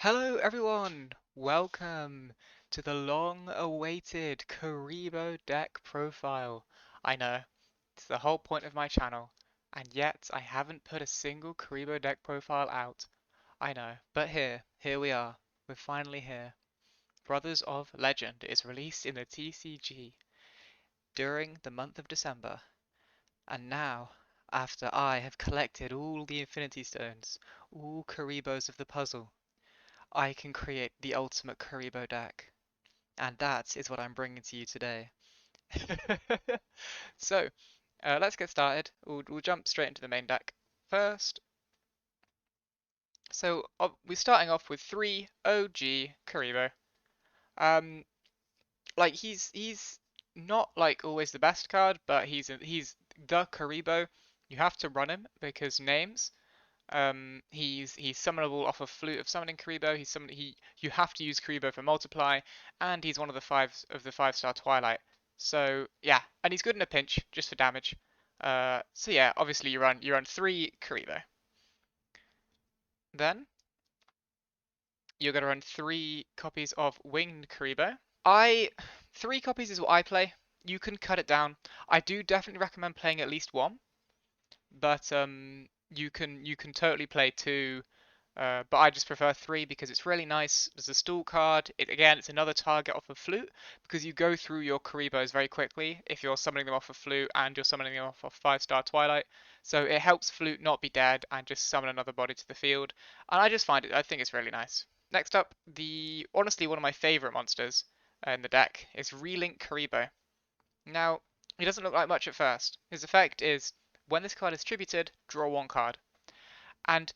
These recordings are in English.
Hello everyone! Welcome to the long-awaited Kuriboh Deck Profile. I know, it's the whole point of my channel, and yet I haven't put a single Kuriboh Deck Profile out. I know, but here we are. We're finally here. Brothers of Legend is released in the TCG during the month of December, and now, after I have collected all the Infinity Stones, all Kuribohs of the puzzle, I can create the ultimate Kuriboh deck. And that is what I'm bringing to you today. So, let's get started. We'll jump straight into the main deck first. So, we're starting off with 3 OG Kuriboh. Um, like he's not like always the best card, but he's the Kuriboh. You have to run him because names. He's summonable off of Flute of Summoning Kuriboh. You have to use Kuriboh for multiply, and he's one of the 5-star Twilight. So yeah, and he's good in a pinch just for damage. So yeah, obviously you run 3 Kuriboh. Then you're gonna run 3 copies of Winged Kuriboh. I 3 copies is what I play. You can cut it down. I do definitely recommend playing at least 1, but you can totally play 2. But I just prefer 3 because it's really nice. There's a stall card. It's another target off of Flute because you go through your Kuribohs very quickly if you're summoning them off of Flute and you're summoning them off of 5-star Twilight. So it helps Flute not be dead and just summon another body to the field. And I think it's really nice. Next up, honestly one of my favorite monsters in the deck is Relink Kuribo. Now, he doesn't look like much at first. His effect is when this card is tributed, draw 1 card. And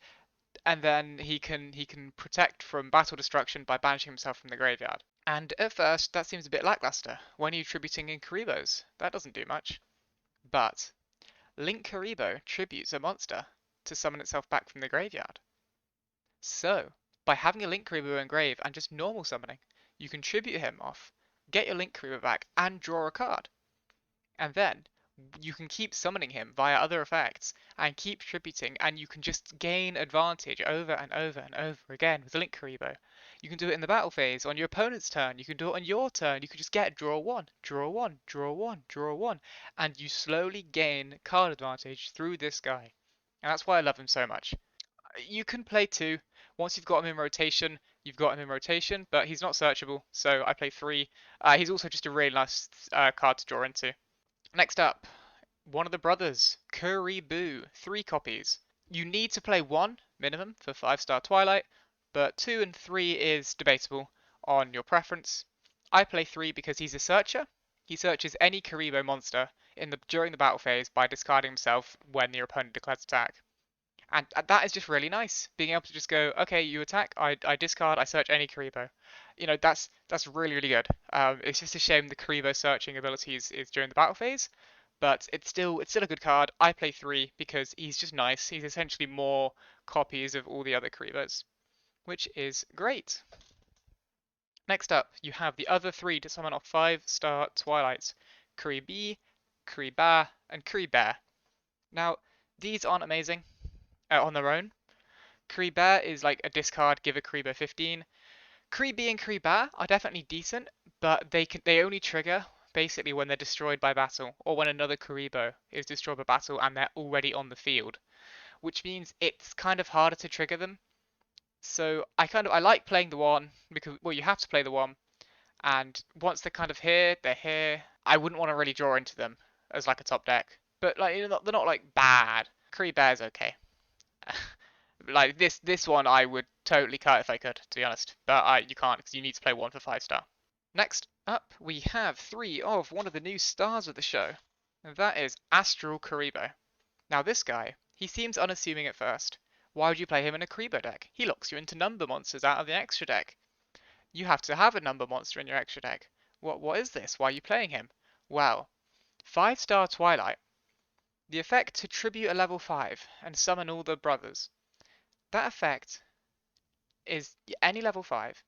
and then he can protect from battle destruction by banishing himself from the graveyard. And at first, that seems a bit lackluster. When are you tributing in Kuribos? That doesn't do much. But Link Kuribo tributes a monster to summon itself back from the graveyard. So, by having a Link Kuribo engrave and just normal summoning, you can tribute him off, get your Link Kuribo back, and draw a card. And then you can keep summoning him via other effects and keep tributing, and you can just gain advantage over and over and over again with Link Kuribo. You can do it in the battle phase on your opponent's turn. You can do it on your turn. You can just get draw 1, draw 1, draw 1, draw 1, and you slowly gain card advantage through this guy. And that's why I love him so much. You can play 2. Once you've got him in rotation, you've got him in rotation, but he's not searchable, so I play 3. He's also just a really nice card to draw into. Next up, one of the brothers, Kuriboh, 3 copies. You need to play 1 minimum for 5-star Twilight, but 2 and 3 is debatable on your preference. I play 3 because he's a searcher. He searches any Kuriboh monster during the battle phase by discarding himself when your opponent declares attack. And that is just really nice, being able to just go, okay, you attack, I discard, I search any Kuriboh. That's really, really good. It's just a shame the Kuriboh searching ability is during the battle phase, but it's still a good card. I play 3 because he's just nice. He's essentially more copies of all the other Kuribohs, which is great. Next up, you have the other 3 to summon off 5-star Twilights, Kuribi, Kuribah, and Kuribear. Now, these aren't amazing on their own. Kuribear is like a discard, give a Kuriboh 15. Kuribi and Kuribah are definitely decent, but they only trigger basically when they're destroyed by battle, or when another Kuriboh is destroyed by battle and they're already on the field, which means it's kind of harder to trigger them. So I like playing the 1 because, well, you have to play the 1, and once they're kind of here, they're here. I wouldn't want to really draw into them as like a top deck, but like they're not like bad. Kuribear's okay. Like this one I would totally cut if I could, to be honest. But you can't because you need to play 1 for 5-star. Next up, we have 3 of one of the new stars of the show, and that is Astral Kuribo. Now this guy, he seems unassuming at first. Why would you play him in a Kuribo deck? He locks you into number monsters out of the extra deck. You have to have a number monster in your extra deck. What is this? Why are you playing him? Well, 5-star Twilight. The effect to tribute a level 5 and summon all the brothers. That effect is any level 5.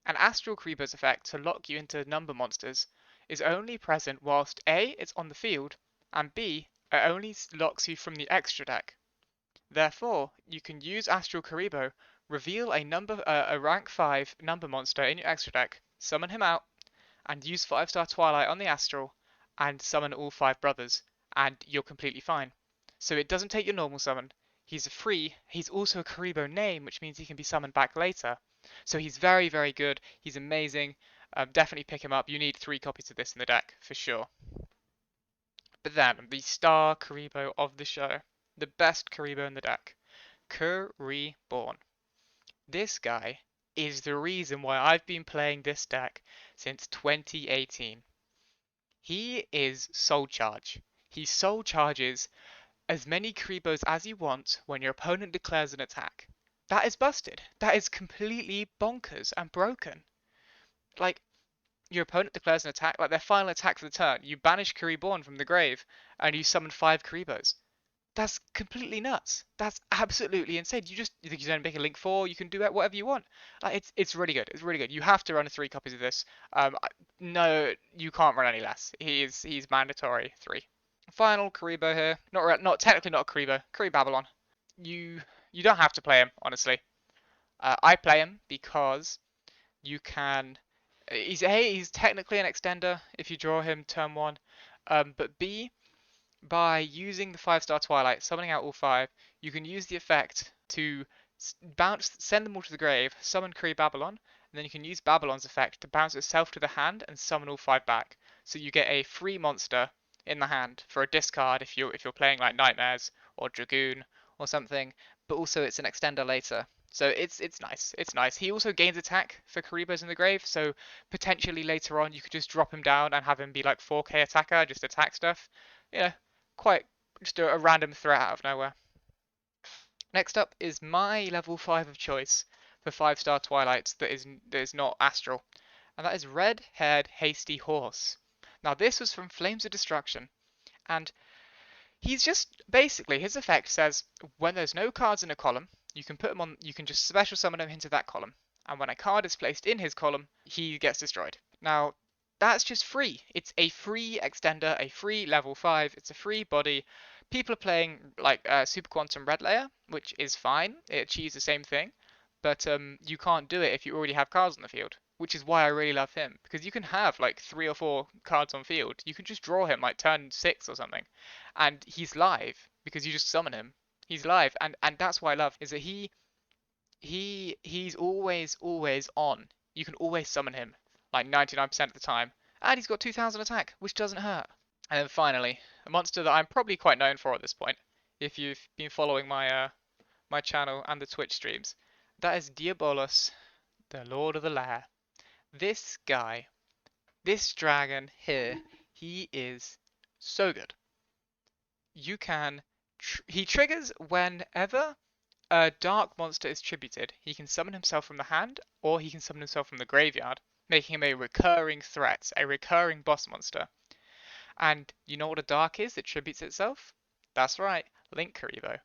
An Astral Kuribo's effect to lock you into number monsters is only present whilst A, it's on the field, and B, it only locks you from the extra deck. Therefore, you can use Astral Kuribo reveal a rank 5 number monster in your extra deck, summon him out, and use 5-star Twilight on the Astral, and summon all 5 brothers, and you're completely fine. So it doesn't take your normal summon. He's a free. He's also a Kuriboh name, which means he can be summoned back later. So he's very, very good. He's amazing. Definitely pick him up. You need 3 copies of this in the deck, for sure. But then, the star Kuriboh of the show. The best Kuriboh in the deck. Kuriboh. This guy is the reason why I've been playing this deck since 2018. He is Soul Charge. He Soul Charges as many Kuribohs as you want when your opponent declares an attack. That is busted. That is completely bonkers and broken. Like, your opponent declares an attack, like their final attack for the turn, you banish Kuriboh from the grave, and you summon 5 Kuribohs. That's completely nuts. That's absolutely insane. You think you don't make a Link 4, you can do it whatever you want. Like it's really good. It's really good. You have to run 3 copies of this. No, you can't run any less. He's mandatory 3. Final Kuriboh here. Not technically not a Kuriboh. Babylon. You don't have to play him, honestly. I play him because you can. He's technically an extender if you draw him turn 1. But B, by using the 5-star Twilight, summoning out all 5, you can use the effect to send them all to the grave, summon Babylon, and then you can use Babylon's effect to bounce itself to the hand and summon all 5 back. So you get a free monster in the hand for a discard if you're playing like Nightmares or Dragoon or something, but also it's an extender later. So it's nice. It's nice. He also gains attack for Kuribohs in the grave, so potentially later on you could just drop him down and have him be like 4k attacker, just attack stuff. Yeah, quite just a random threat out of nowhere. Next up is my level 5 of choice for 5-star Twilights that is not Astral, and that is Red-Haired Hasty Horse. Now this was from Flames of Destruction, and he's just basically his effect says when there's no cards in a column, you can just special summon him into that column, and when a card is placed in his column, he gets destroyed. Now that's just free. It's a free extender, a free level 5. It's a free body. People are playing like Super Quantum Red Layer, which is fine. It achieves the same thing, but you can't do it if you already have cards on the field, which is why I really love him, because you can have like 3 or 4 cards on field. You can just draw him like turn 6 or something, and he's live because you just summon him. He's live, and that's what I love is that he's always on. You can always summon him like 99% of the time, and he's got 2000 attack, which doesn't hurt. And then finally, a monster that I'm probably quite known for at this point, if you've been following my my channel and the Twitch streams, that is Diabolus, the Lord of the Lair. This guy, this dragon here, he is so good. You can, he triggers whenever a dark monster is tributed. He can summon himself from the hand, or he can summon himself from the graveyard, making him a recurring threat, a recurring boss monster. And you know what a dark is that tributes itself? That's right, Link Kuribo.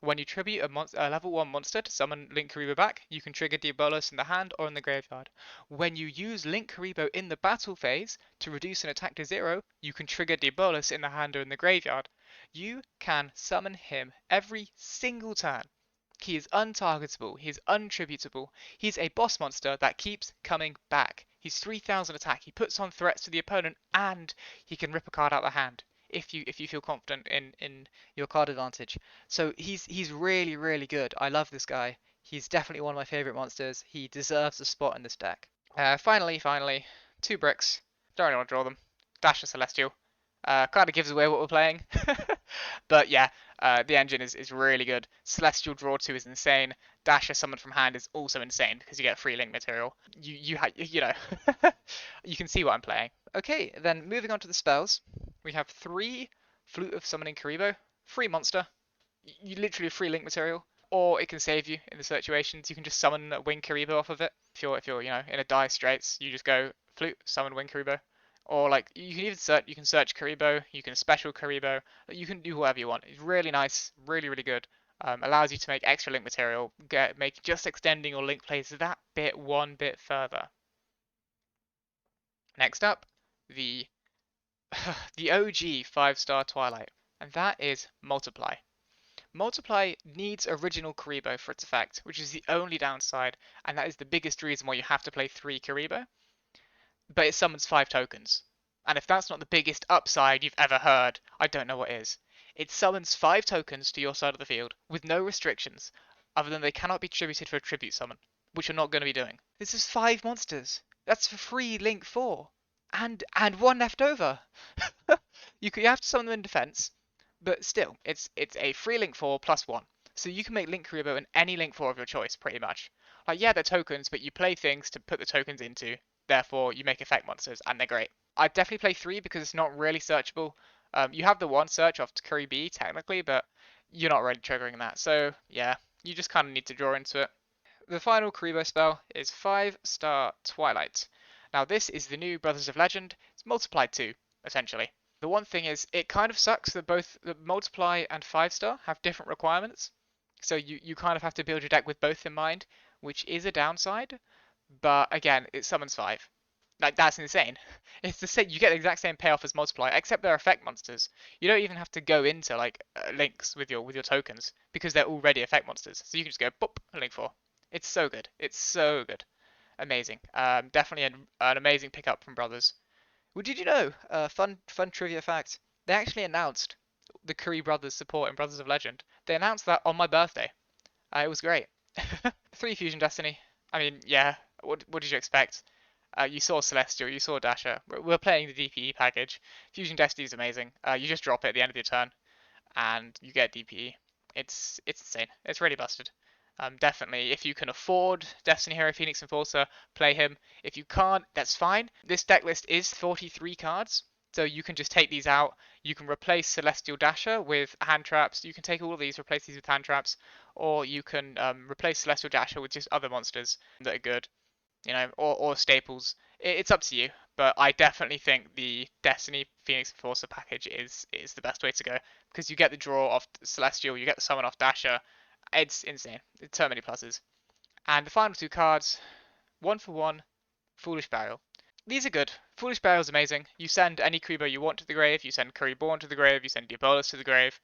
When you tribute a level 1 monster to summon Link Kuribo back, you can trigger Diabolus in the hand or in the graveyard. When you use Link Kuribo in the battle phase to reduce an attack to 0, you can trigger Diabolus in the hand or in the graveyard. You can summon him every single turn. He is untargetable, he is untributable, he's a boss monster that keeps coming back. He's 3000 attack, he puts on threats to the opponent, and he can rip a card out of the hand if you feel confident in your card advantage. So he's really, really good. I love this guy. He's definitely one of my favourite monsters. He deserves a spot in this deck. Finally, 2 bricks. Don't really want to draw them. Dash a Celestial. Kind of gives away what we're playing. But yeah, the engine is really good. Celestial draw 2 is insane. Dasher summon from hand is also insane because you get free link material. You know, you can see what I'm playing. Okay, then moving on to the spells. We have 3 Flute of Summoning Kuribo, free monster. You literally free link material, or it can save you in the situations. You can just summon a Wing Kuribo off of it. If you're you know in a dire straits, you just go Flute, summon Wing Kuribo. Or like you can even search Kuribo, you can special Kuribo, you can do whatever you want. It's really nice, really good. Allows you to make extra link material, make just extending your link plays that bit one bit further. Next up, the the OG 5-star Twilight, and that is Multiply. Multiply needs original Kuriboh for its effect, which is the only downside, and that is the biggest reason why you have to play 3 Kuriboh, but it summons 5 tokens. And if that's not the biggest upside you've ever heard, I don't know what is. It summons 5 tokens to your side of the field with no restrictions, other than they cannot be tributed for a tribute summon, which you're not going to be doing. This is 5 monsters. That's for free Link 4. And 1 left over. You have to summon them in defense, but still, it's a free Link 4 plus 1. So you can make Link Kuribo in any Link 4 of your choice, pretty much. Like, yeah, they're tokens, but you play things to put the tokens into. Therefore, you make effect monsters, and they're great. I'd definitely play 3 because it's not really searchable. You have the 1 search off Kuriboh, technically, but you're not really triggering that. So, yeah, you just kind of need to draw into it. The final Kuriboh spell is 5-star Twilight. Now, this is the new Brothers of Legend. It's multiplied 2, essentially. The one thing is, it kind of sucks that both the Multiply and 5-star have different requirements. So you kind of have to build your deck with both in mind, which is a downside. But again, it summons 5. Like, that's insane. It's the same. You get the exact same payoff as Multiply, except they're effect monsters. You don't even have to go into like links with your tokens because they're already effect monsters. So you can just go boop, link 4. It's so good. It's so good. Amazing. Definitely an amazing pickup from Brothers. Well, did you know? Fun trivia fact. They actually announced the Curry Brothers support in Brothers of Legend. They announced that on my birthday. It was great. 3 Fusion Destiny. I mean, yeah. What did you expect? You saw Celestial, you saw Dasher. We're playing the DPE package. Fusion Destiny is amazing. You just drop it at the end of your turn, and you get DPE. It's insane. It's really busted. Definitely, if you can afford Destiny Hero Phoenix Enforcer, play him. If you can't, that's fine. This deck list is 43 cards, so you can just take these out. You can replace Celestial Dasher with hand traps. You can take all of these, replace these with hand traps, or you can replace Celestial Dasher with just other monsters that are good, or staples. It's up to you, but I definitely think the Destiny Phoenix Enforcer package is the best way to go because you get the draw off Celestial, you get the summon off Dasher. It's insane. It's so many pluses. And the final 2 cards, 1 for 1, Foolish Burial. These are good. Foolish Burial is amazing. You send any Kuriboh you want to the grave. You send Kuriboh to the grave. You send Diabolus to the grave.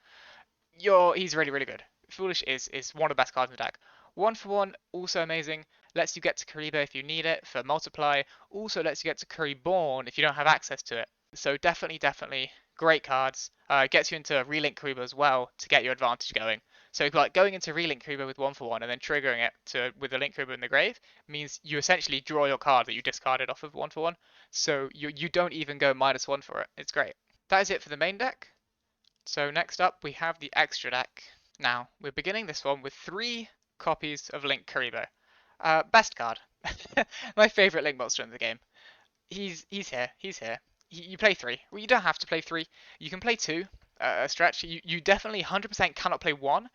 He's really, really good. Foolish is one of the best cards in the deck. 1 for 1, also amazing. Lets you get to Kuriboh if you need it for multiply. Also lets you get to Kuriboh if you don't have access to it. So definitely great cards. Gets you into Relink Kuribo as well to get your advantage going. So like going into Relink Kuribo with 1 for 1 and then triggering it with the Link Kuribo in the grave means you essentially draw your card that you discarded off of 1 for 1. So you don't even go -1 for it. It's great. That is it for the main deck. So next up we have the extra deck. Now we're beginning this one with 3 copies of Link Kuribo. Best card. My favourite Link monster in the game. He's here. You play 3. Well, you don't have to play 3. You can play 2. A stretch. You definitely 100% cannot play 1,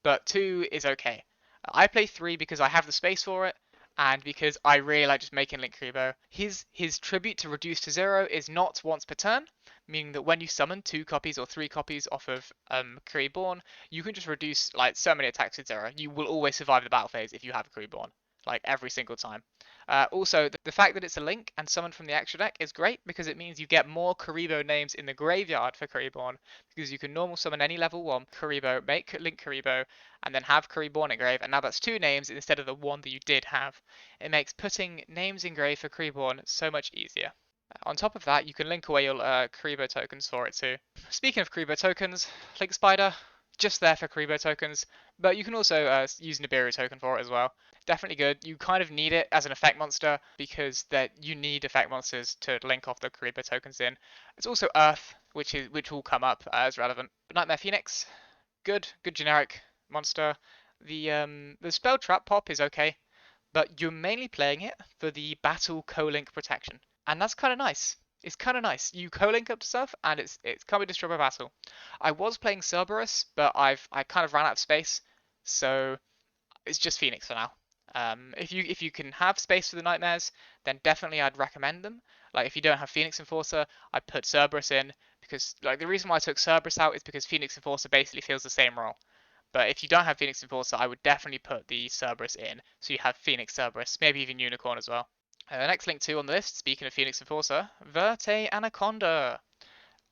but 2 is okay. I play 3 because I have the space for it, and because I really like just making Link Kuribo. His tribute to reduce to 0 is not once per turn, meaning that when you summon 2 copies or 3 copies off of Kuriboh, you can just reduce like so many attacks with 0. You will always survive the battle phase if you have Kuriboh, like every single time. Also, the fact that it's a link and summoned from the extra deck is great because it means you get more Kuriboh names in the graveyard for Kuriboh because you can normal summon any level 1 Kuriboh, make Link Kuriboh, and then have Kuriboh in grave, and now that's 2 names instead of the 1 that you did have. It makes putting names in grave for Kuriboh so much easier. On top of that, you can link away your Kuriboh tokens for it too. Speaking of Kuriboh tokens, Link Spider, just there for Kuriboh tokens, but you can also use Nibiru token for it as well. Definitely good. You kind of need it as an effect monster because you need effect monsters to link off the Kuriboh tokens in. It's also Earth, which will come up as relevant. Nightmare Phoenix, good generic monster. The spell trap pop is okay, but you're mainly playing it for the battle co-link protection, and that's kind of nice. It's kind of nice. You co-link up to stuff, and it can't be destroyed by battle. I was playing Cerberus, but I kind of ran out of space, so it's just Phoenix for now. If you can have space for the nightmares, then definitely I'd recommend them. Like if you don't have Phoenix Enforcer, I'd put Cerberus in because like the reason why I took Cerberus out is because Phoenix Enforcer basically fills the same role. But if you don't have Phoenix Enforcer, I would definitely put the Cerberus in, so you have Phoenix Cerberus, maybe even Unicorn as well. Next link 2 on the list, speaking of Phoenix Enforcer, Verte Anaconda.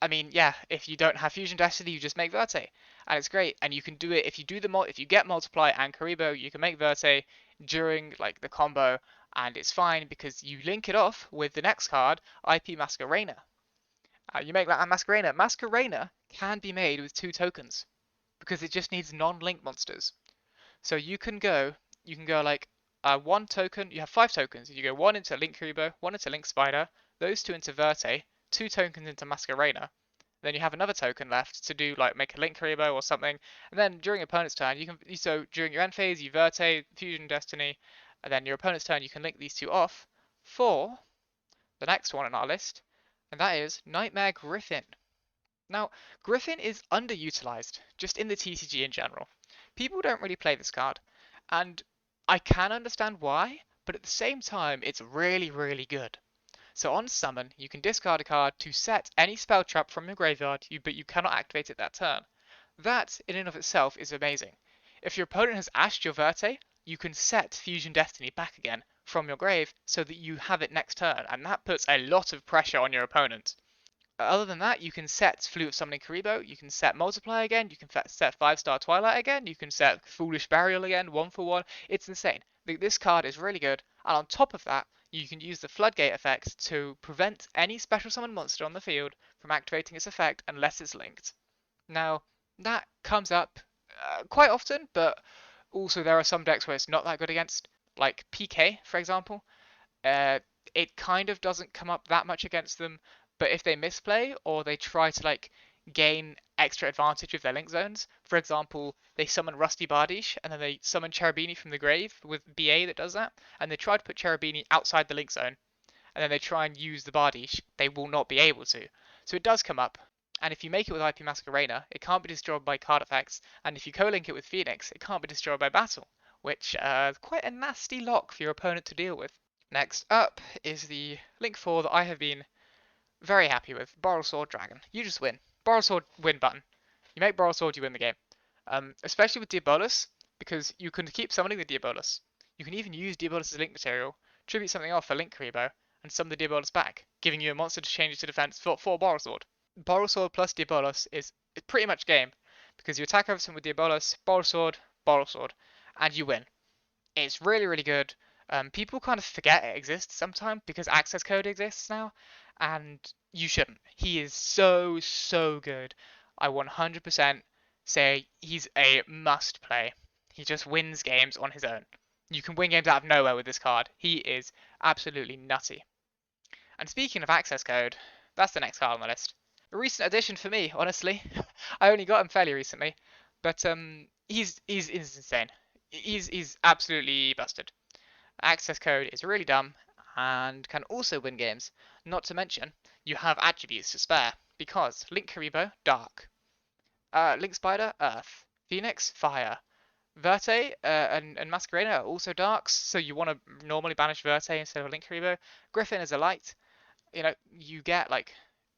I mean, yeah, if you don't have Fusion Destiny, you just make Verte, and it's great. And you can do it if you do if you get Multiply and Kuribo, you can make Verte during like the combo, and it's fine because you link it off with the next card, IP Masquerena. You make that Masquerena. Masquerena can be made with 2 tokens because it just needs non-link monsters. So you can go like 1 token. You have 5 tokens. You go 1 into Link Kuribo, 1 into Link Spider, those 2 into Verte, 2 tokens into Masquerena. Then you have another token left to do like make a Link Kuribo or something. And then during opponent's turn, you can during your end phase you Verte, Fusion Destiny, and then your opponent's turn you can link these 2 off for the next one on our list, and that is Nightmare Griffin. Now, Griffin is underutilized, just in the TCG in general. People don't really play this card, and I can understand why, but at the same time, it's really, really good. So on summon, you can discard a card to set any spell trap from your graveyard, but you cannot activate it that turn. That, in and of itself, is amazing. If your opponent has ashed your Verte, you can set Fusion Destiny back again from your grave so that you have it next turn, and that puts a lot of pressure on your opponent. Other than that, you can set Flute of Summoning Kuribo, you can set Multiply again, you can set 5-star Twilight again, you can set Foolish Burial again, 1-for-1. It's insane. This card is really good, and on top of that, you can use the Floodgate effect to prevent any special summon monster on the field from activating its effect unless it's linked. Now, that comes up quite often, but also there are some decks where it's not that good against, like PK, for example. Uh, it kind of doesn't come up that much against them, but if they misplay or they try to like gain extra advantage with their link zones, for example, they summon Rusty Bardiche and then they summon Cherubini from the grave with BA that does that, and they try to put Cherubini outside the link zone, and then they try and use the Bardiche, they will not be able to. So it does come up. And if you make it with IP Masquerena, it can't be destroyed by card effects, and if you co-link it with Phoenix, it can't be destroyed by battle, which is quite a nasty lock for your opponent to deal with. Next up is the Link 4 that I have been very happy with, Borrelsword Dragon. You just win. Borrelsword win button. You make Borrelsword, you win the game. Especially with Diabolus, because you can keep summoning the Diabolus. You can even use Diabolus as link material, tribute something off for Link Kuribo, and summon the Diabolus back, giving you a monster to change it to defense for Borrelsword. Borrelsword plus Diabolus is pretty much game, because you attack everything with Diabolus, Borrelsword, and you win. It's really, really good. People kind of forget it exists sometimes because access code exists now, and you shouldn't. He is so, so good. I 100% say he's a must play. He just wins games on his own. You can win games out of nowhere with this card. He is absolutely nutty. And speaking of access code, that's the next card on the list. A recent addition for me, honestly. I only got him fairly recently, but he's insane. He's absolutely busted. Access code is really dumb and can also win games. Not to mention, you have attributes to spare because Link Kuribo, Dark, Link Spider, Earth, Phoenix, Fire, Verte and Masquerena are also Darks, so you want to normally banish Verte instead of Link Kuribo. Griffin is a Light. You know, you get like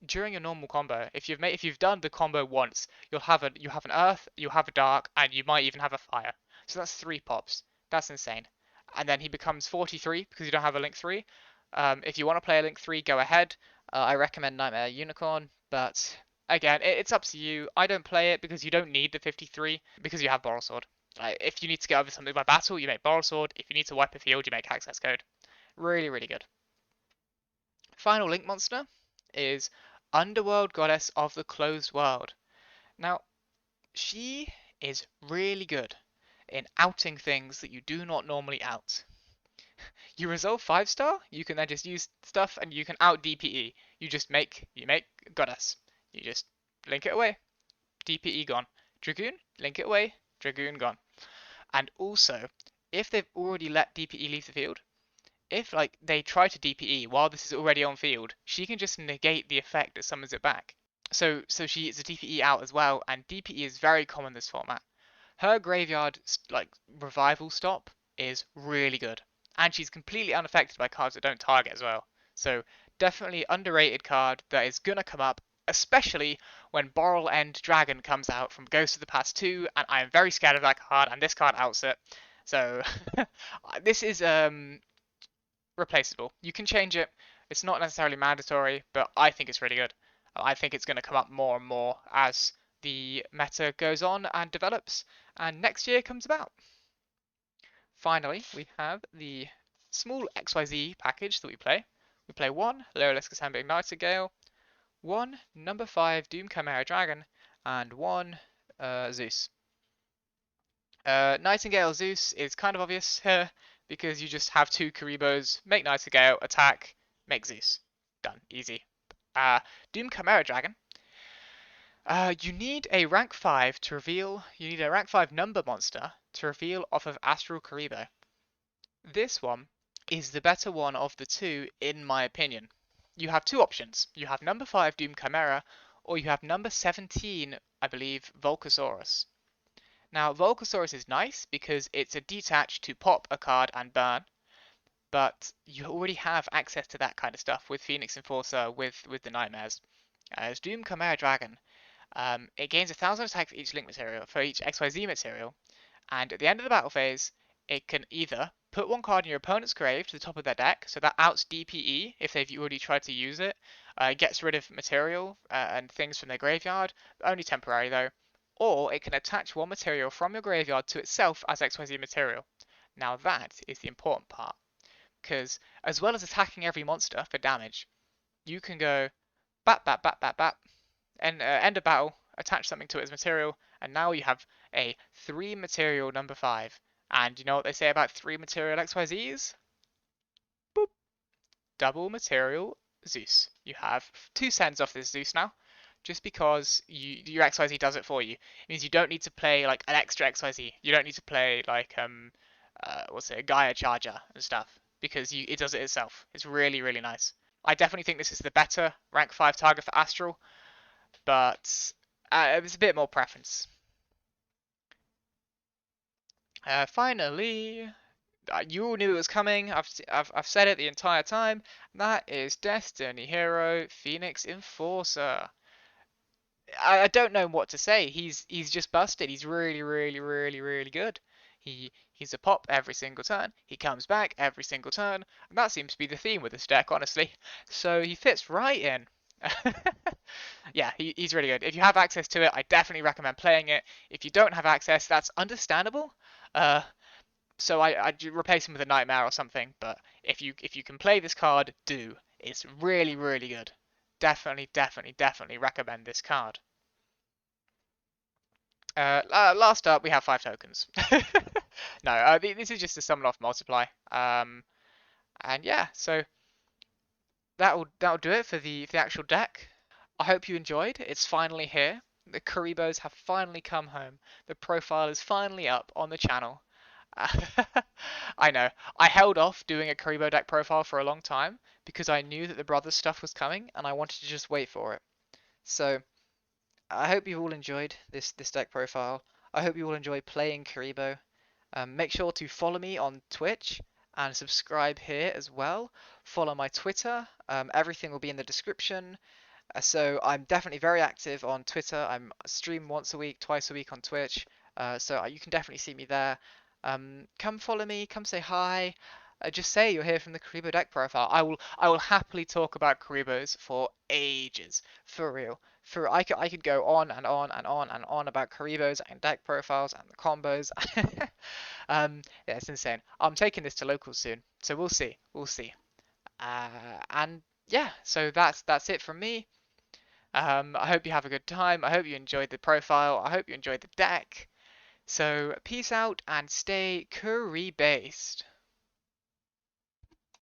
during a normal combo, if you've done the combo once, you have an Earth, you have a Dark, and you might even have a Fire. So that's 3 pops. That's insane. And then he becomes 43 because you don't have a Link 3. If you want to play a Link 3, go ahead. I recommend Nightmare Unicorn, but again, it's up to you. I don't play it because you don't need the 53 because you have Borrelsword. If you need to get over something by battle, you make Borrelsword. If you need to wipe a field, you make Access Code. Really, really good. Final Link monster is Underworld Goddess of the Closed World. Now, she is really good in outing things that you do not normally out. You resolve 5-star, you can then just use stuff and you can out DPE. You make Goddess. You just link it away. DPE gone. Dragoon, link it away. Dragoon gone. And also, if they've already let DPE leave the field, if like they try to DPE while this is already on field, she can just negate the effect that summons it back. So she is a DPE out as well, and DPE is very common in this format. Her graveyard like revival stop is really good, and she's completely unaffected by cards that don't target as well. So definitely underrated card that is gonna come up, especially when Borrel End Dragon comes out from Ghost of the Past 2, and I am very scared of that card, and this card outs it. So this is replaceable. You can change it. It's not necessarily mandatory, but I think it's really good. I think it's going to come up more and more as the meta goes on and develops, and next year comes about. Finally, we have the small XYZ package that we play. We play one Lower Cassandra Nightingale, one number 5 Doom Chimera Dragon, and one Zeus. Nightingale Zeus is kind of obvious here because you just have two Kuribos, make Nightingale, attack, make Zeus. Done. Easy. Doom Chimera Dragon. You need a rank 5 to reveal. You need a rank 5 number monster to reveal off of Astral Kuribo. This one is the better one of the two, in my opinion. You have two options. You have number 5 Doom Chimera, or you have number 17, I believe, Volcasaurus. Now, Volcasaurus is nice because it's a detach to pop a card and burn, but you already have access to that kind of stuff with Phoenix Enforcer, with the Nightmares. As Doom Chimera Dragon, it gains 1,000 attack for each link material, for each XYZ material, and at the end of the battle phase, it can either put one card in your opponent's grave to the top of their deck, so that outs DPE if they've already tried to use it. It gets rid of material and things from their graveyard, only temporary though. Or it can attach one material from your graveyard to itself as XYZ material. Now that is the important part, because as well as attacking every monster for damage, you can go bat bat bat bat bat, and end a battle, attach something to it as material, and now you have a 3 material number 5. And you know what they say about 3 material XYZs? Boop. Double material Zeus. You have 2 sends off this Zeus now, just because your XYZ does it for you. It means you don't need to play like an extra XYZ. You don't need to play like what's it, a Gaia Charger and stuff, because it does it itself. It's really, really nice. I definitely think this is the better rank 5 target for Astral, but it's a bit more preference. Finally, you all knew it was coming. I've said it the entire time. That is Destiny Hero Phoenix Enforcer. I don't know what to say. He's just busted. He's really, really, really, really good. He's a pop every single turn. He comes back every single turn, and that seems to be the theme with this deck, honestly. So he fits right in. Yeah, he's really good. If you have access to it, I definitely recommend playing it. If you don't have access, that's understandable. So I'd replace him with a Nightmare or something. But if you can play this card, do. It's really, really good. Definitely, definitely, definitely recommend this card. Last up, we have 5 tokens. No, this is just a summon off multiply. And yeah, so that'll do it for the actual deck. I hope you enjoyed. It's finally here. The Kuribos have finally come home. The profile is finally up on the channel. I know. I held off doing a Kuriboh deck profile for a long time because I knew that the Brothers stuff was coming and I wanted to just wait for it. So I hope you all enjoyed this deck profile. I hope you all enjoy playing Kuriboh. Make sure to follow me on Twitch and subscribe here as well. Follow my Twitter. Everything will be in the description. So I'm definitely very active on Twitter. I stream once a week, twice a week on Twitch. So you can definitely see me there. Come follow me, come say hi. Just say you're here from the Kuriboh deck profile. I will happily talk about Kuribos for ages, for real. I could go on and on and on and on about Kuribos and deck profiles and the combos. Yeah, it's insane. I'm taking this to locals soon, so we'll see. We'll see. And yeah, so that's it from me. I hope you have a good time. I hope you enjoyed the profile. I hope you enjoyed the deck. So peace out and stay Curry based.